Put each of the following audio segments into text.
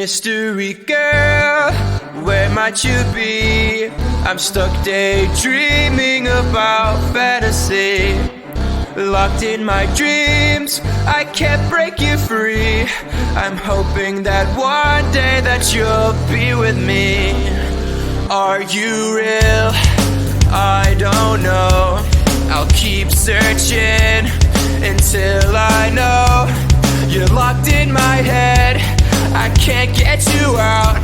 Mystery girl, where might you be? I'm stuck daydreaming about fantasy. Locked in my dreams, I can't break you free. I'm hoping that one day that you'll be with me. Are you real? I don't know. I'll keep searching until I know. You're locked in my head, I can't get you out.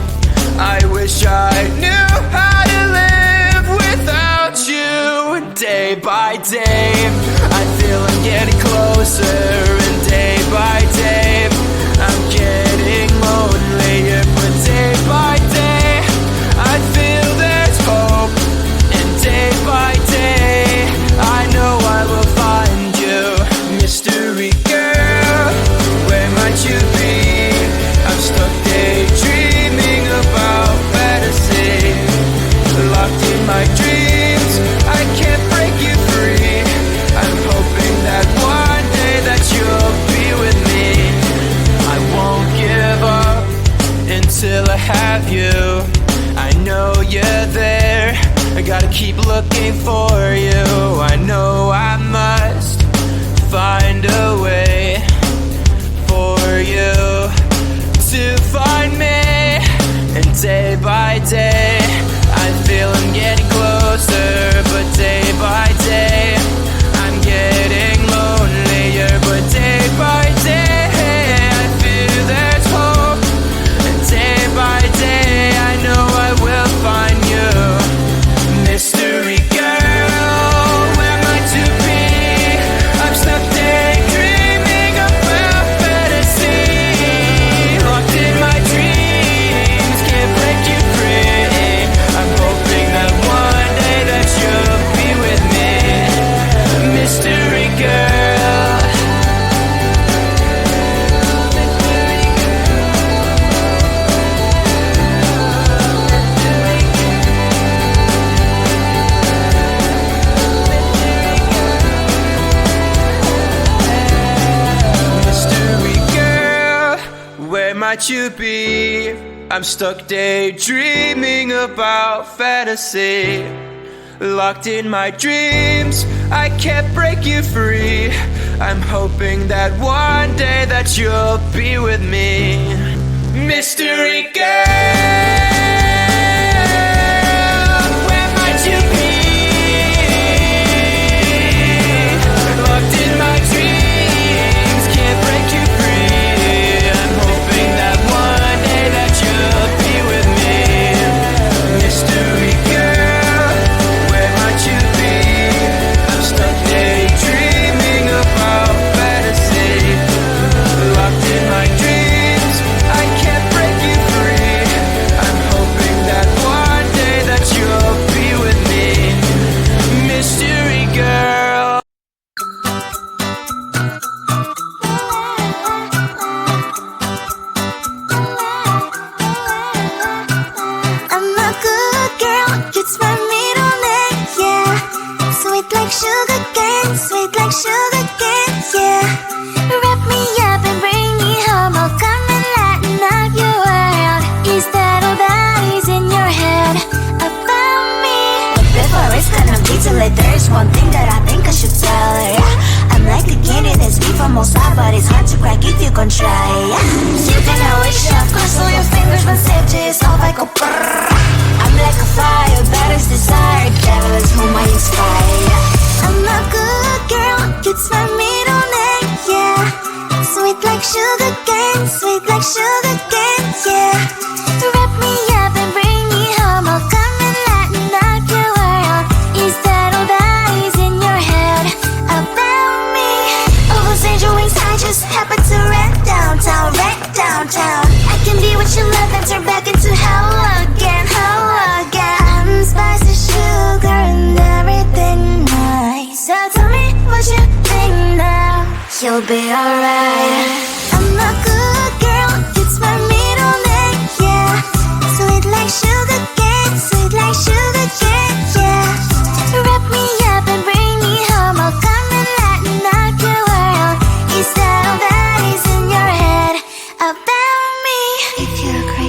I wish I knew how to live without you. Day by day, I feel I'm getting closer, and day by day, I'm getting lonelier. But day by day, I feel there's hope, and day by day, I know I will find you. Mystery girl, where might you be? I'm stuck daydreaming about fantasy. Locked in my dreams, I can't break you free. I'm hoping that one day that you'll be with me. I won't give up until I have you. I know you're there, I gotta keep looking for you. I know I must find a way for you to find me. And day by day, I feel I'm getting closer. But day by day, I'm getting lonelier. But day by day, I feel there's hope. And day by day, I know I will find you. Mystery girl, where might you be? I'm stuck daydreaming about fantasy. Locked in my dreams, can't break you free. I'm hoping that one day that you'll be with me. Mystery girl. Mystery girl, where might you be? I'm stuck daydreaming about fantasy. Locked in my dreams, I can't break you free. I'm hoping that one day that you'll be with me. Mystery girl, where might you be? Locked in my dreams, can't break you free. I'm hoping that one day that you'll be with me. Mystery girl, where might you be? I'm stuck daydreaming about fantasy. Locked in my dreams, I can't break you free. I'm hoping that one day that you'll be with me. Mystery girl. I'm a good girl, it's my middle name, yeah. Sweet like sugar cane, sweet like sugar cane, yeah. Wrap me up and bring me home, I'll come and lighten up your world. Is that all that is in your head about me? But before it's gonna be too late, there's one thing that I think I should tell her, yeah. I'm like a candy that's sweet from outside, but it's hard to crack if you can try, yeah. You can always shove, cross all your fingers when safety is off, I go brrrr. I'm like a fire, battles desire, devil is whom I inspire. I'm a good girl, it's my middle name, yeah. Sweet like sugar cane, sweet like sugar cane, yeah. Wrap me up and bring me home, I'll come and lighten up your world. Is that all that is in your head about me? All those angel wings I just happen to rent downtown, I can be what you love and turn back into hell again, I'm spicy sugar and everything nice. So tell me what you think now, you'll be alright. I'm a good girl, it's my middle name, yeah. Sweet like sugar cane, sweet like sugar cane, yeah. Wrap me up and bring me home, I'll come and lighten up your world. Is that all that is in your head about me? If you're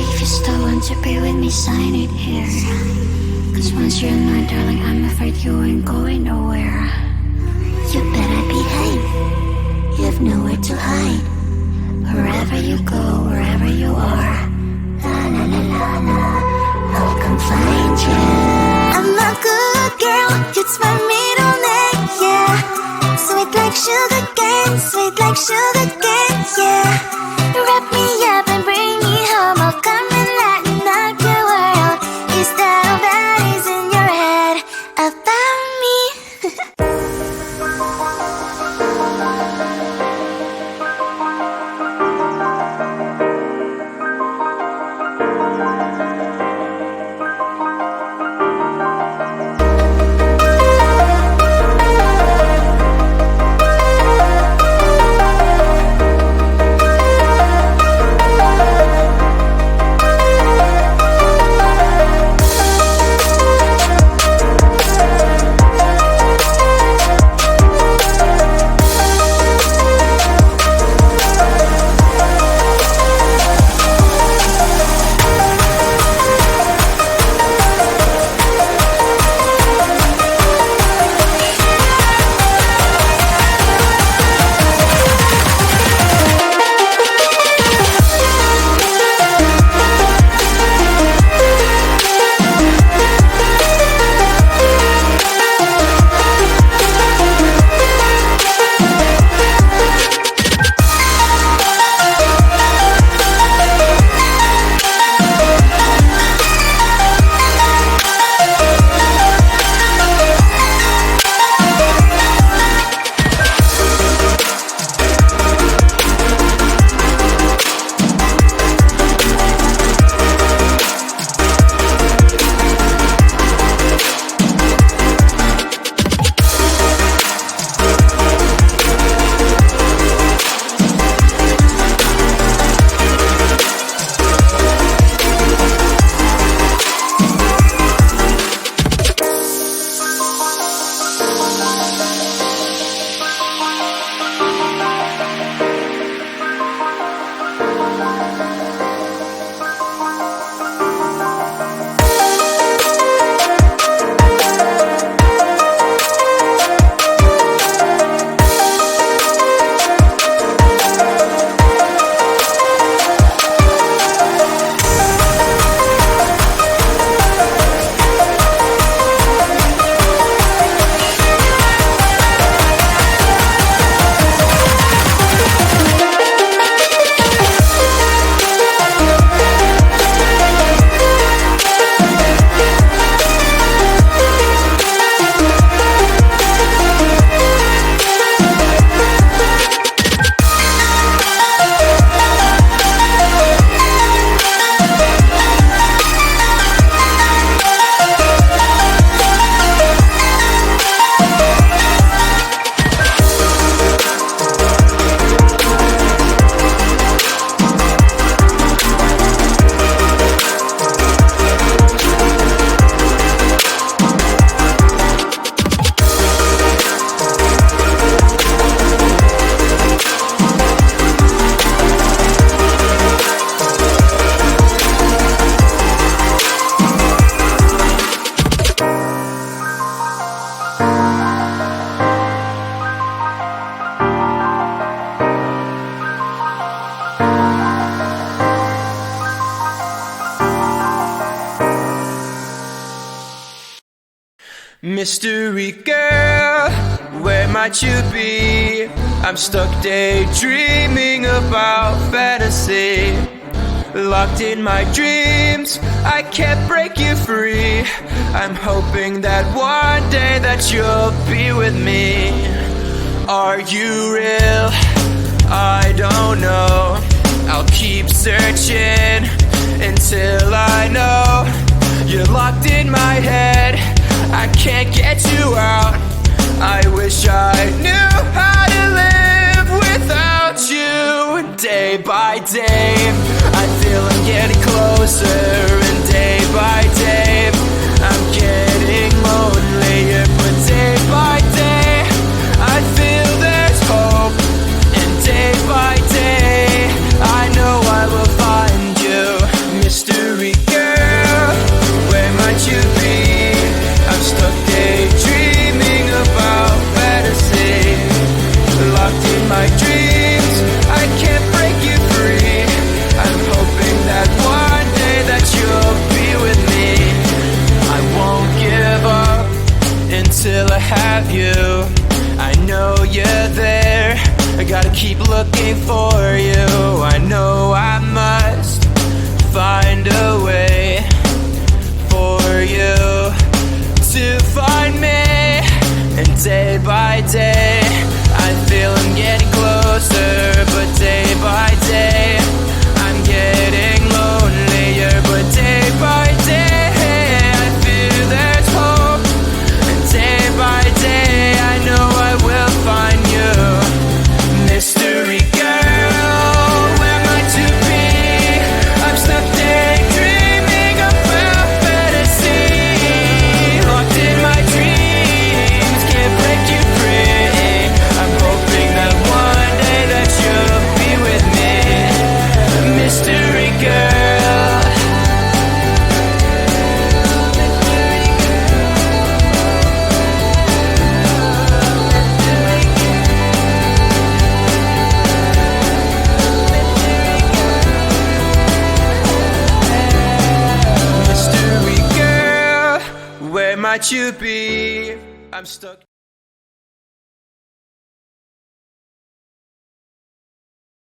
agree with me, sign it here. Cause once you're mine, darling, I'm afraid you ain't going nowhere. You better behave, you have nowhere to hide. Wherever you go, wherever you are, la la la la la, I'll come find you. I'm a good girl, it's my middle name, yeah. Sweet like sugar cane, sweet like sugar cane, yeah. Wrap me up and bring me home, I'll come and lighten up your world. Is that all that is in your head about me? Mystery girl, where might you be? I'm stuck daydreaming about fantasy. Locked in my dreams, I can't break you free. I'm hoping that one day that you'll be with me. Are you real? I don't know. I'll keep searching until I know. You're locked in my head, I can't get you out. I wish I knew how to live without you. Day by day, I feel I'm getting closer, and day by day, I'm getting lonelier. But day by day, I feel there's hope, and day by day, I know I will find you. Mystery girl, looking for you. I know I must find a way for you to find me. And day by day I feel I'm getting closer, but day by day I'm getting lonelier. But day by day I feel there's hope, and day by day I know I will find you. Mystery girl, where am I to be? I'm stuck daydreaming about fantasy, locked in my dreams, can't break you free. I'm hoping that one day that you'll be with me. Mystery girl. Mystery girl, where might you be? I'm stuck.